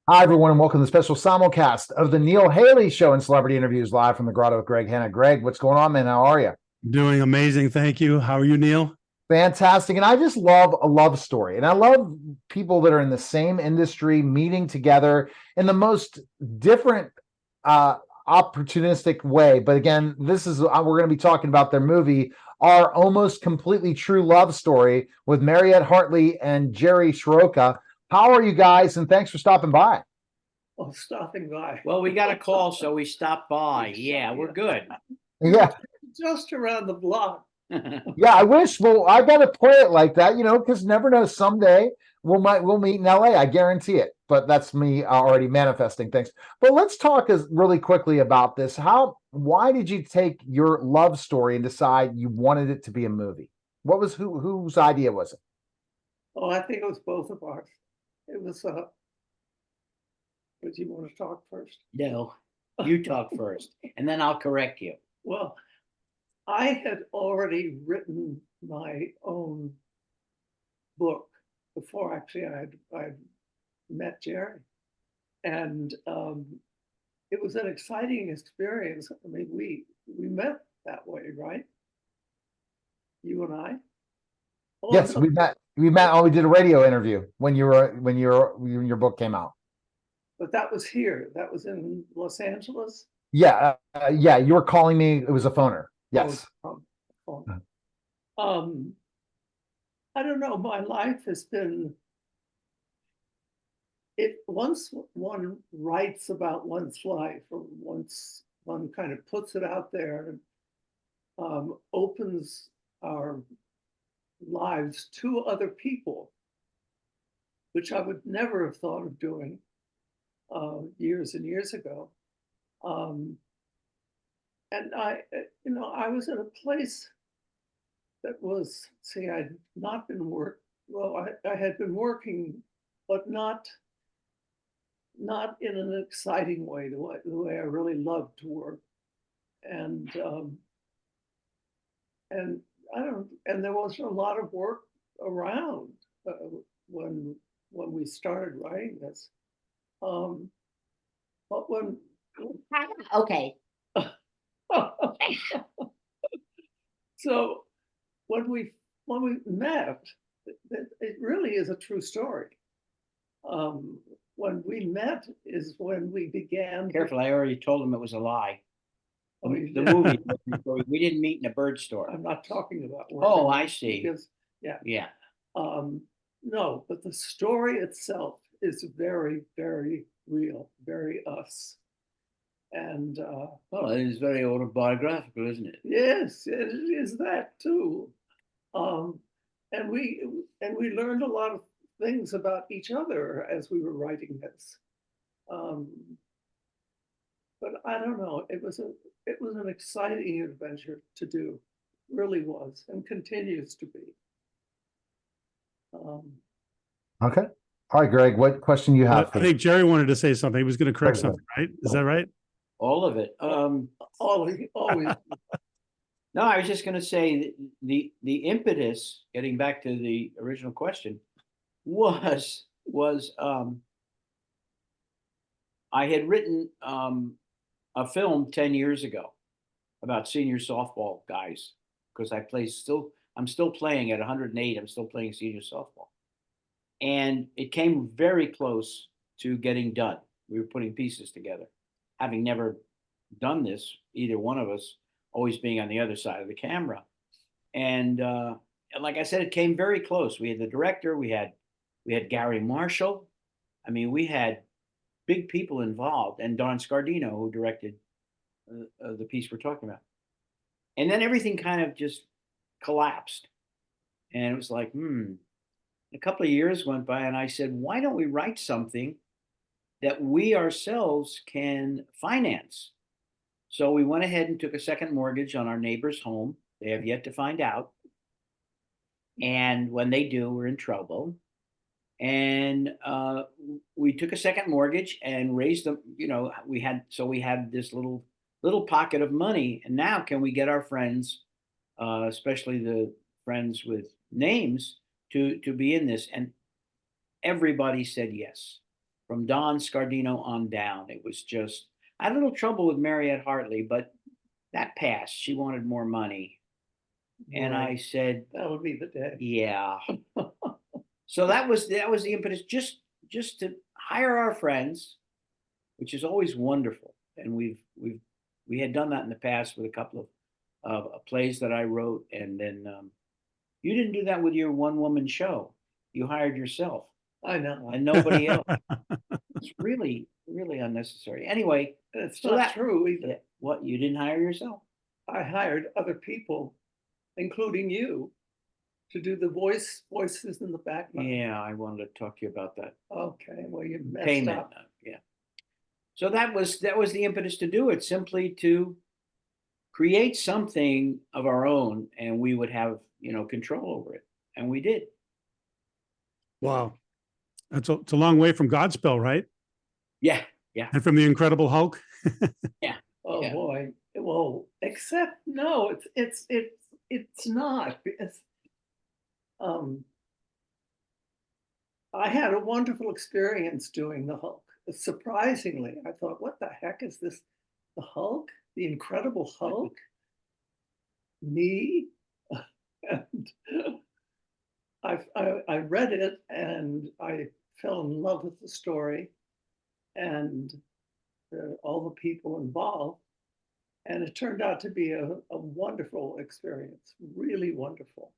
Hi, everyone, and welcome to the special simulcast of the Neil Haley Show and Celebrity Interviews live from the Grotto with Greg Hanna. Greg, what's going on, man? How are you? Doing amazing. Thank you. How are you, Neil? Fantastic. And I just love a love story. And I love people that are in the same industry meeting together in the most different, uh, opportunistic way. But again, this is, we're going to be talking about their movie, Our Almost Completely True Love Story with Mariette Hartley and Jerry Schroka. How are you guys? And thanks for stopping by. Oh, stopping by. Well, we got a call, so we stopped by. Yeah, we're good. Yeah. Just around the block. Yeah, I wish. Well, I got to play it like that, because never know. Someday we'll meet in LA. I guarantee it. But that's me already manifesting things. But let's talk really quickly about this. Why did you take your love story and decide you wanted it to be a movie? What was whose idea was it? Oh, I think it was both of ours. It was, but you want to talk first? No, you talk first, and then I'll correct you. Well, I had already written my own book before actually I met Jerry. And it was an exciting experience. I mean, we met that way, right? You and I? Oh, Yes, no, we met. We met. Oh, we did a radio interview when your book came out. but that was here. That was in Los Angeles. Yeah, yeah. You were calling me. It was a phoner. Yes. Oh, um, I don't know. My life has been, once one writes about one's life, or once one kind of puts it out there and opens our lives to other people, which I would never have thought of doing years and years ago. And I was in a place that was, see, I'd not been I had been working, but not in an exciting way, the way I really loved to work. And and I don't, and there wasn't a lot of work around when we started writing this. But when Okay. so when we met, it really is a true story. When we met is when we began. Careful, I already told him it was a lie. Oh, The you movie, we didn't meet in a bird store. I'm not talking about work. Oh, I see. Because, yeah. Yeah. No, but the story itself is very, very real, very us. And Well, it is very autobiographical, isn't it? yes, it is that too. And we learned a lot of things about each other as we were writing this. But I don't know. It was an exciting adventure to do, really was, and continues to be. Okay. All right, Greg. What question you have? I think Jerry wanted to say something. He was going to correct Okay. something, right? Is that right? All of it. Always. No, I was just going to say the impetus, getting back to the original question, was I had written a film 10 years ago about senior softball guys because I'm still playing at 108. I'm still playing senior softball, and it came very close to getting done. We were putting pieces together, having never done this, either one of us, always being on the other side of the camera. And like I said, it came very close. We had the director, we had Gary Marshall. I mean, we had big people involved, and Don Scardino, who directed the piece we're talking about. And then everything kind of just collapsed. And it was like, a couple of years went by, and I said, why don't we write something that we ourselves can finance? So we went ahead and took a second mortgage on our neighbor's home. They have yet to find out. And when they do, we're in trouble. And we took a second mortgage and raised them. We had this little pocket of money. And now, can we get our friends, especially the friends with names, to be in this? And everybody said yes. from Don Scardino on down. It was just, I had a little trouble with Mariette Hartley, but that passed. She wanted more money. And I Right. said, That would be the day. yeah. So that was the impetus, just to hire our friends, which is always wonderful. And we had done that in the past with a couple of plays that I wrote. And then you didn't do that with your one woman show. You hired yourself I know. and nobody else. It's really, really unnecessary. Anyway, It's so not that- true either. what, you didn't hire yourself? I hired other people, including you, to do the voices in the background. Yeah, I wanted to talk to you about that. Okay, well, you messed Payment. up. Yeah. So that was the impetus to do it, simply to create something of our own, and we would have, control over it, and we did. Wow. It's a long way from Godspell, right? Yeah. And from the Incredible Hulk. Oh, Yeah. boy. Well, except no, it's not. I had a wonderful experience doing the Hulk. Surprisingly, I thought, what the heck is this? The Hulk? The Incredible Hulk? Me? And I read it and I fell in love with the story and all the people involved. And it turned out to be a wonderful experience, really wonderful.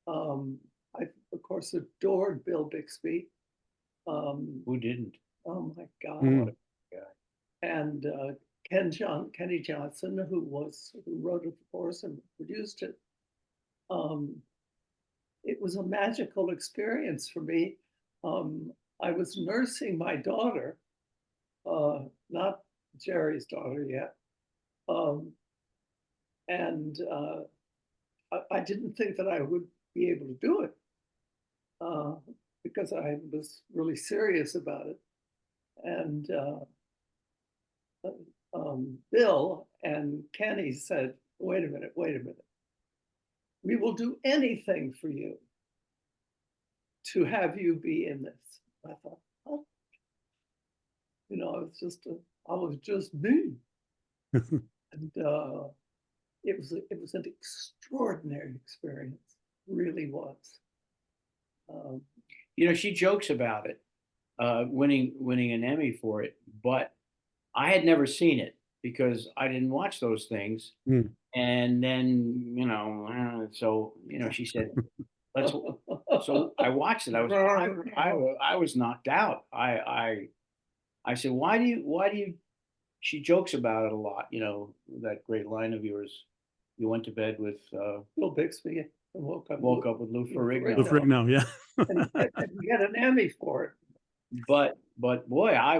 I, of course, adored Bill Bixby. Who didn't? Oh my God. Mm. What a guy. And Kenny Johnson, who wrote it for us and produced it. It was a magical experience for me. I was nursing my daughter, not Jerry's daughter yet. And I didn't think that I would be able to do it because I was really serious about it. And Bill and Kenny said, wait a minute. We will do anything for you to have you be in this. I thought, oh. I was just me. And it was an extraordinary experience, really was. She jokes about it, winning an Emmy for it, but I had never seen it because I didn't watch those things. Mm. And then, she said, let's, so I watched it. I was knocked out. I said, why do you, she jokes about it a lot, that great line of yours. You went to bed with Bill Bixby and woke up with Lou Ferrigno. Lou Ferrigno, yeah. and we got an Emmy for it. But boy, I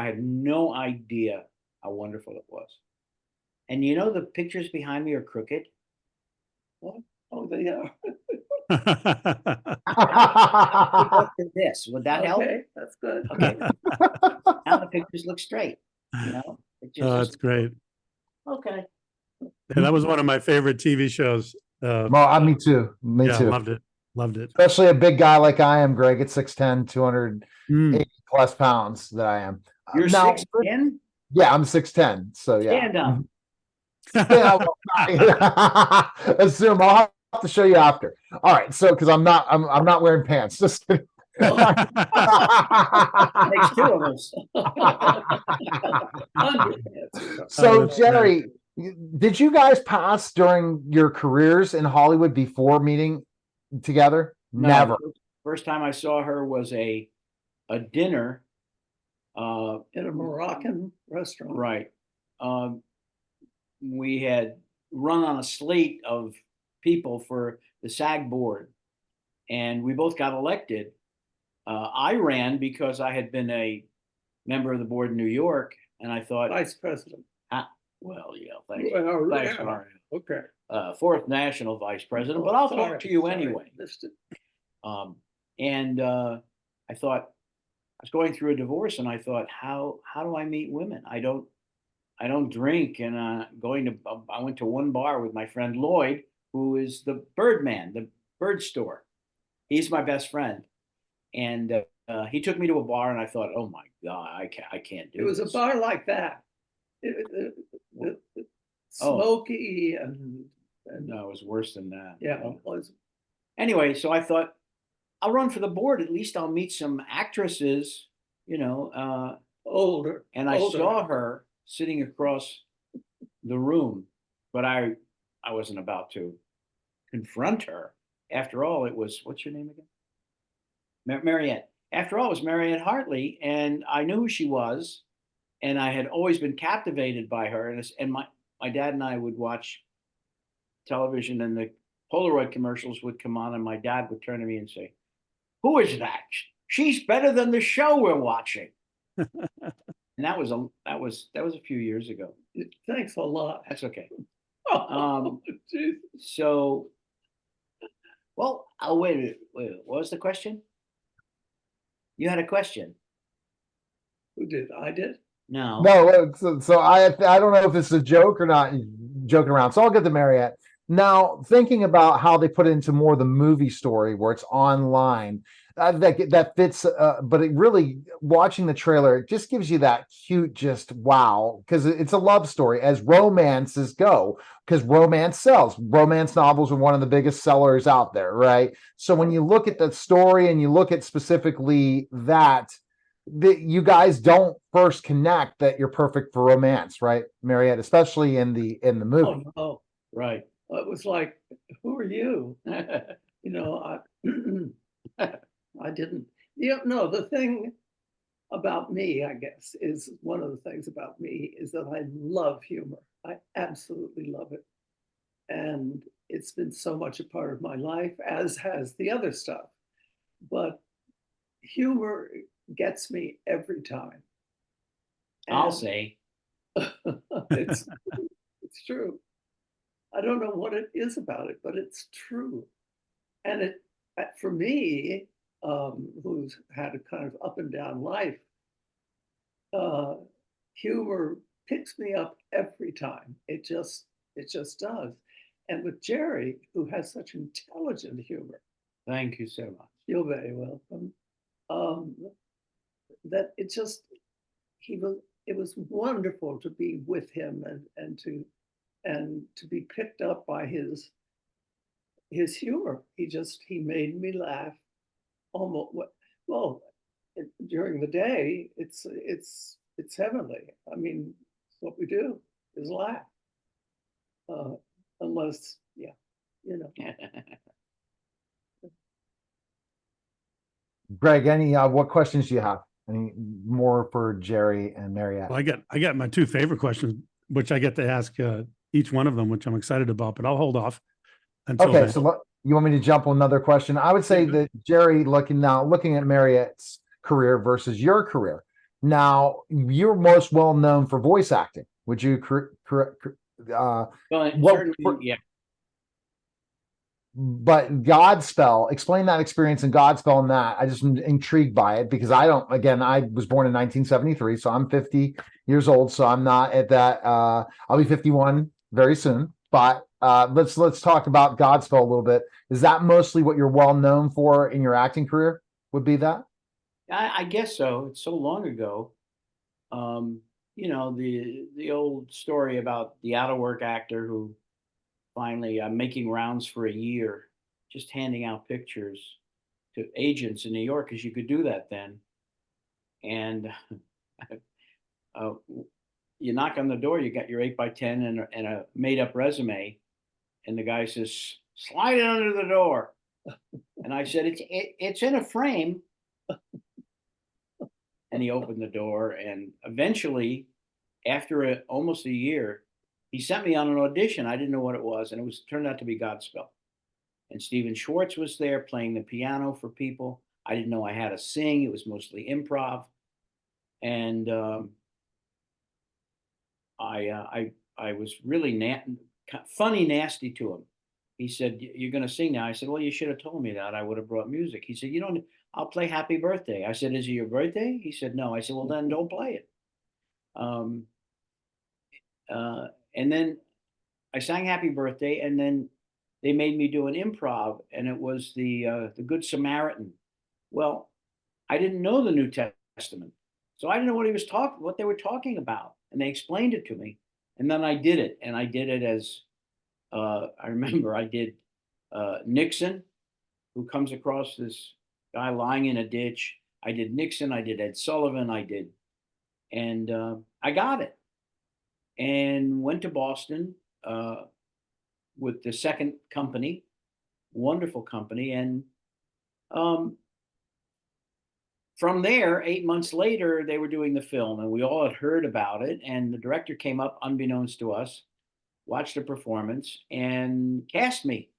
had no idea how wonderful it was. And the pictures behind me are crooked. What? Oh, they are. This would that help? Okay, that's good. Okay. Now the pictures look straight. It just Oh, that's great. Okay. Yeah, that was one of my favorite TV shows. Well, me too. Me yeah, too. Loved it. Especially a big guy like I am, Greg, at 6'10", 280 Mm. plus pounds that I am. You're Now- 6'10"? Yeah, I'm 6'10", so yeah. Stand up. Yeah, well, assume I'll have to show you after. All right, so because I'm not wearing pants. Just kidding. Makes two of us. So that's Jerry, did you guys pass during your careers in Hollywood before meeting together? No, Never. First time I saw her was a dinner. In a Moroccan restaurant. Right. We had run on a slate of people for the SAG board, and we both got elected. I ran because I had been a member of the board in New York, and I thought, Vice president. well, yeah, thanks. Well, Thanks, yeah. Mario. Okay. Fourth national vice president, but I'll talk to you anyway. Missed it. And I thought, I was going through a divorce, and I thought, how do I meet women? I don't drink, and I went to one bar with my friend Lloyd, who is the Birdman, the bird store. He's my best friend, and he took me to a bar, and I thought, oh my God, I can't do It was a this. bar like that. Smoky and No, it was worse than that. yeah, it was. Anyway, so I thought, I'll run for the board. At least I'll meet some actresses, Older. and I older. saw her sitting across the room, but I wasn't about to confront her. After all, it was, what's your name again? Mariette. After all, it was Mariette Hartley, and I knew who she was, and I had always been captivated by her. And my dad and I would watch television, and the Polaroid commercials would come on, and my dad would turn to me and say, "Who is that? She's better than the show we're watching." And that was a few years ago. Thanks a lot. That's okay. Geez. So, well, oh, wait, what was the question? You had a question. Who did? I did. No. No, so I don't know if it's a joke or not, joking around. So I'll get to Mariette. Now, thinking about how they put it into more the movie story where it's online, that fits. But it really, watching the trailer, it just gives you that cute, just wow, because it's a love story as romances go. Because romance sells. Romance novels are one of the biggest sellers out there, right? So when you look at the story and you look at specifically that you guys don't first connect that you're perfect for romance, right, Mariette? Especially in the movie. Oh no. Right. It was like, who are you? I I didn't. No, the thing about me, I guess, is one of the things about me is that I love humor. I absolutely love it. And it's been so much a part of my life, as has the other stuff. But humor gets me every time. I'll And say. it's true. I don't know what it is about it, but it's true. And it, for me, who's had a kind of up and down life, humor picks me up every time. It just does. And with Jerry, who has such intelligent humor, Thank you so much. you're very welcome. That it just it was wonderful to be with him and to be picked up by his humor. He made me laugh almost. Well, during the day, it's heavenly. I mean, what we do is laugh. Unless, yeah, Greg, any what questions do you have? Any more for Jerry and Mariette? Well, I got my two favorite questions, which I get to ask each one of them, which I'm excited about, but I'll hold off until Okay, then. so you want me to jump on another question? I would say that Jerry, looking at Mariette's career versus your career. Now, you're most well known for voice acting. Would you correct? Well, What- certainly, yeah. But Godspell, explain that experience in Godspell and that. I just am intrigued by it because I was born in 1973, so I'm 50 years old, so I'm not at that. I'll be 51 very soon. But let's talk about Godspell a little bit. Is that mostly what you're well known for in your acting career? Would be that? I guess so. It's so long ago. The old story about the out of work actor who finally making rounds for a year, just handing out pictures to agents in New York, because you could do that then. And you knock on the door, you got your 8x10 and a made up resume, and the guy says, "Slide it under the door." And I said, it's in a frame. And he opened the door, and eventually, after almost a year, he sent me on an audition. I didn't know what it was, and it turned out to be Godspell. And Stephen Schwartz was there playing the piano for people. I didn't know I had to sing. It was mostly improv. And I was really funny nasty to him. He said, "You're going to sing now." I said, "Well, you should have told me that. I would have brought music." He said, "I'll play Happy Birthday." I said, "Is it your birthday?" He said, "No." I said, "Well, then don't play it." And then I sang Happy Birthday, and then they made me do an improv, and it was the Good Samaritan. Well, I didn't know the New Testament. So I didn't know what they were talking about. And they explained it to me. And then I did it. And I did it as, I remember I did Nixon, who comes across this guy lying in a ditch. I did Nixon, I did Ed Sullivan, and I got it. And went to Boston with the second company, wonderful company. And from there, 8 months later, they were doing the film, and we all had heard about it. And the director came up, unbeknownst to us, watched the performance, and cast me.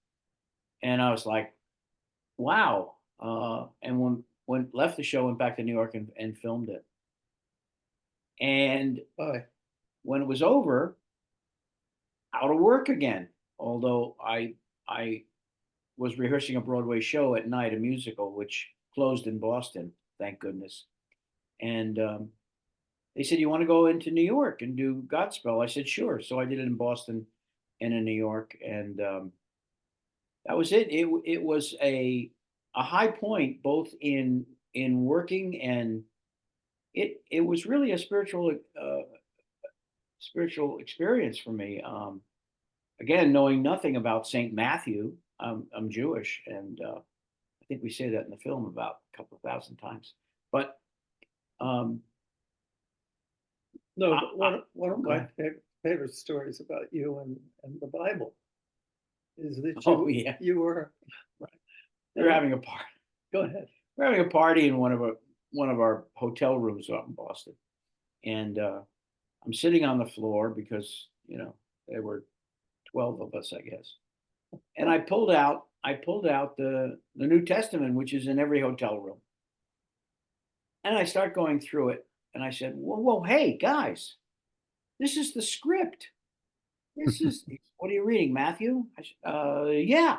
And I was like, "Wow!" And when left the show, went back to New York and filmed it. And when it was over, out of work again. Although I was rehearsing a Broadway show at night, a musical, which closed in Boston, thank goodness. And they said, "You want to go into New York and do Godspell?" I said, "Sure." So I did it in Boston and in New York, and that was it. It was a high point, both in working, and it was really a spiritual experience for me. Again, knowing nothing about Saint Matthew, I'm Jewish, and I think we say that in the film about a couple of thousand times. But No, but one of my favorite stories about you and the Bible is that you were We're having a party. Go ahead. We're having a party in one of our hotel rooms out in Boston, and I'm sitting on the floor because there were 12 of us, I guess, and I pulled out the New Testament, which is in every hotel room, and I start going through it, and I said, "Whoa, hey guys, this is the script. This is what are you reading, Matthew?" I said, "Yeah."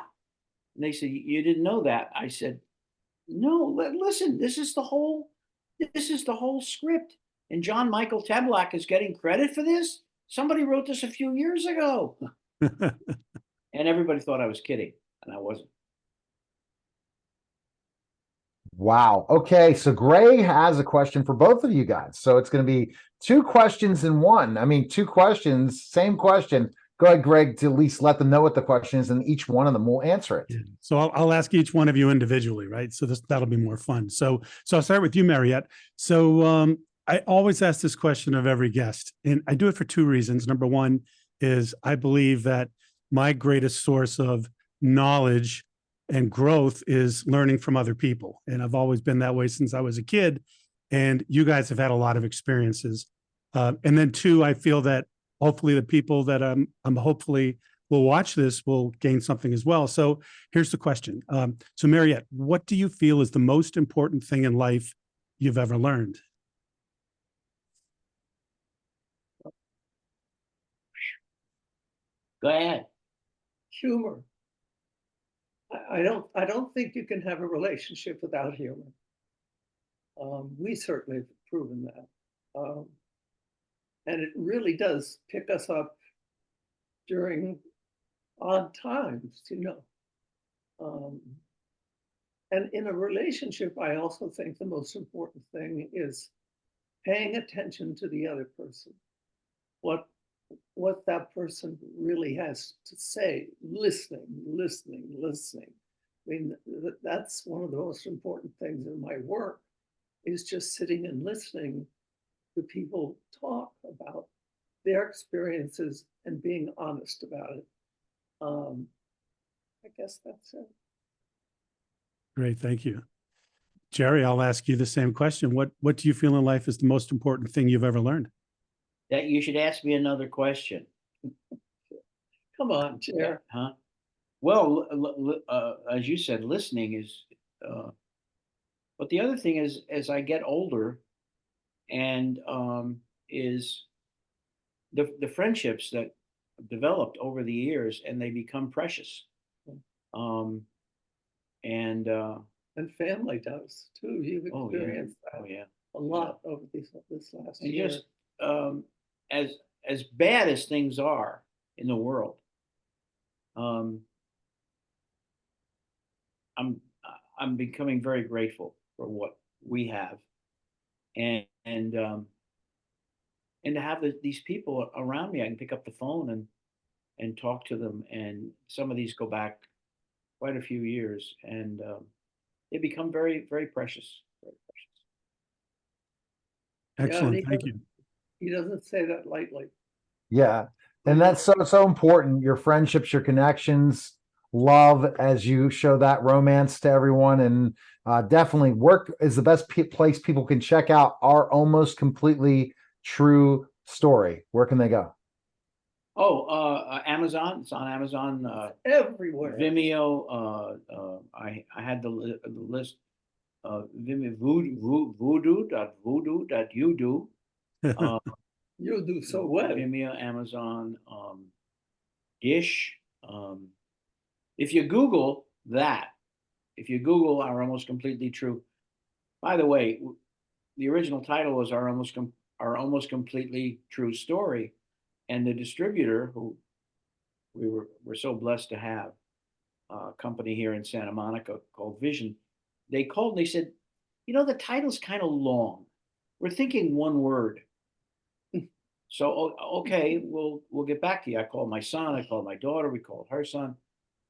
And they said, "You didn't know that?" I said, "No, listen, this is the whole script. And John Michael Teblak is getting credit for this. Somebody wrote this a few years ago." And everybody thought I was kidding, and I wasn't. Wow. Okay. So Greg has a question for both of you guys. So it's going to be two questions in one. I mean, two questions, same question. Go ahead, Greg, to at least let them know what the question is, and each one of them will answer it. Yeah. So I'll ask each one of you individually, right? So that'll be more fun. So I'll start with you, Mariette. So I always ask this question of every guest, and I do it for two reasons. Number one is I believe that my greatest source of knowledge and growth is learning from other people. And I've always been that way since I was a kid. And you guys have had a lot of experiences. And then two, I feel that hopefully the people that I'm hopefully will watch this will gain something as well. So here's the question. So Mariette, what do you feel is the most important thing in life you've ever learned? Go ahead. Humor. I don't think you can have a relationship without humor. We certainly have proven that. And it really does pick us up during odd times, And in a relationship, I also think the most important thing is paying attention to the other person. What that person really has to say, listening. I mean, that's one of the most important things in my work, is just sitting and listening to people talk about their experiences and being honest about it. I guess that's it. Great, thank you. Jerry, I'll ask you the same question. What do you feel in life is the most important thing you've ever learned? That you should ask me another question. Come on, Jerry. Huh? Well, as you said, listening is, but the other thing is, as I get older, and is the friendships that developed over the years, and they become precious. And family does too. You've experienced that a lot over this last year. Just as bad as things are in the world, I'm becoming very grateful for we have, and to have these people around me, I can pick up the phone and talk to them, and some of these go back quite a few years, and they become very, very precious, very precious. Yeah, and Excellent. Thank you. he doesn't say that lightly. Yeah. And that's so important. Your friendships, your connections, love, as you show that romance to everyone. And definitely work is the best place people can check out our almost completely true story. Where can they go? Oh, Amazon. It's on Amazon. Everywhere. Vimeo. I had the list. Vimeo, voodoo.voodoo.udo. You do so well. Vimeo, Amazon, Dish. If you Google that, if you Google "Our Almost Completely True," by the way, the original title was "Our Almost Completely True Story," and the distributor, who we're so blessed to have, a company here in Santa Monica called Vision, they called and they said, the title's kind of long. We're thinking one word. So, okay, we'll get back to you. I called my son, I called my daughter, we called her son.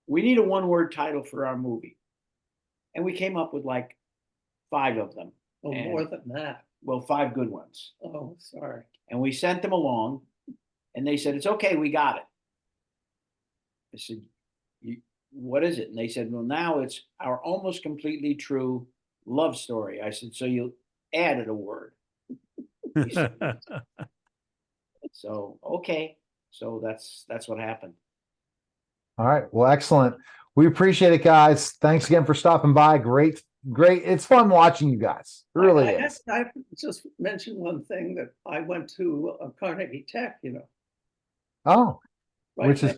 We need a one-word title for our movie. And we came up with like 5 of them. Oh, more than that. Well, 5 good ones. Oh, sorry. And we sent them along, and they said, "It's okay, we got it." I said, "What is it?" And they said, "Well, now it's Our Almost Completely True Love Story." I said, "So you added a word." So, okay. So that's what happened. All right. Well, excellent. We appreciate it, guys. Thanks again for stopping by. Great. It's fun watching you guys. It really is. I just mentioned one thing, that I went to Carnegie Tech, Oh, right which is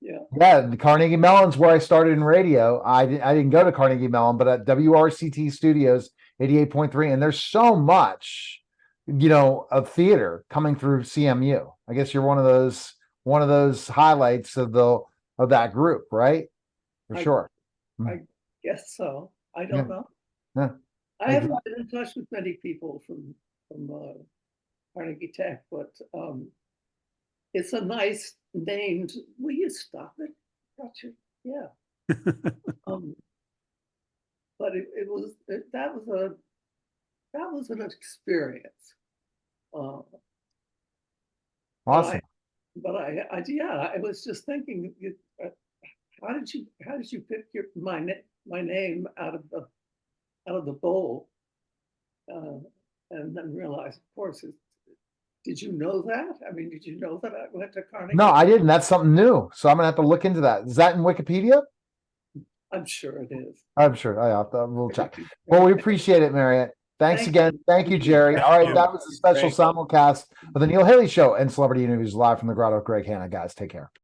yeah. the Carnegie Mellon's where I started in radio. I didn't go to Carnegie Mellon, but at WRCT Studios 88.3, and there's so much, of theater coming through CMU. I guess you're one of those highlights of that group, right? For sure. I guess so. I don't know. Yeah. I haven't been in touch with many people from Carnegie Tech, but it's a nice name. Will you stop it? Gotcha. Yeah. But that was an experience. Awesome. But I was just thinking, how did you pick my name out of the bowl, and then realize, of course, did you know that? I mean, did you know that I went to Carnegie? No, I didn't. That's something new. So I'm gonna have to look into that. Is that in Wikipedia? I'm sure it is. I'm sure. We'll check. Well, we appreciate it, Mariette. Thanks again. Thank you, Jerry. All right, that was a special simulcast of the Neil Haley Show and Celebrity Interviews live from the Grotto. Greg Hanna, guys. Take care.